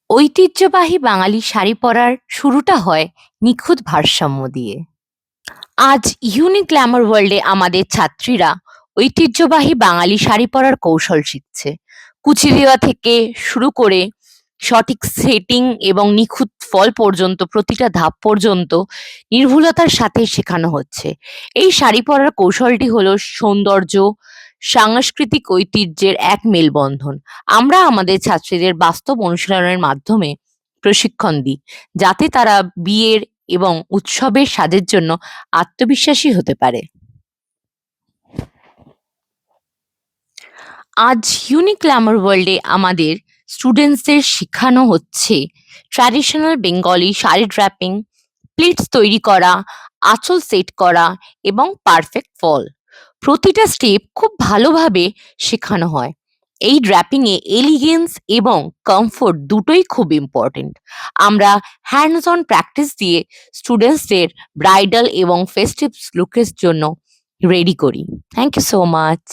ঐতিহ্যবাহী বাঙালি শাড়ি পরার শুরুটা হয় নিখুঁত ভারসাম্য দিয়ে। আজ ইউনিক গ্ল্যামার ওয়ার্ল্ডে আমাদের ছাত্রীরা ঐতিহ্যবাহী বাঙালি শাড়ি পরার কৌশল শিখছে। কুচি দেওয়া থেকে শুরু করে সঠিক সেটিং এবং নিখুঁত ফল পর্যন্ত প্রতিটা ধাপ পর্যন্ত নির্ভুলতার সাথে শেখানো হচ্ছে। এই শাড়ি পরার কৌশলটি হলো সৌন্দর্য, সাংস্কৃতিক ঐতিহ্যের এক মেলবন্ধন। আমরা আমাদের ছাত্রীদের বাস্তব অনুশীলনের মাধ্যমে প্রশিক্ষণ দিই, যাতে তারা বিয়ের এবং উৎসবের সাজের জন্য আত্মবিশ্বাসী হতে পারে। আজ ইউনিক গ্ল্যামার ওয়ার্ল্ডে আমাদের স্টুডেন্টসদের শেখানো হচ্ছে traditional Bengali sari draping, pleats তৈরি করা, আঁচল সেট করা এবং পারফেক্ট ফল। প্রতিটা স্টেপ খুব ভালোভাবে শেখানো হয়। এই ড্র্যাপিং এ এলিগেন্স এবং কমফোর্ট দুটোই খুব ইম্পর্টেন্ট। আমরা হ্যান্ডস অন প্র্যাকটিস দিয়ে স্টুডেন্টসদের ব্রাইডাল এবং ফেস্টিভ লুকের জন্য রেডি করি। Thank you so much.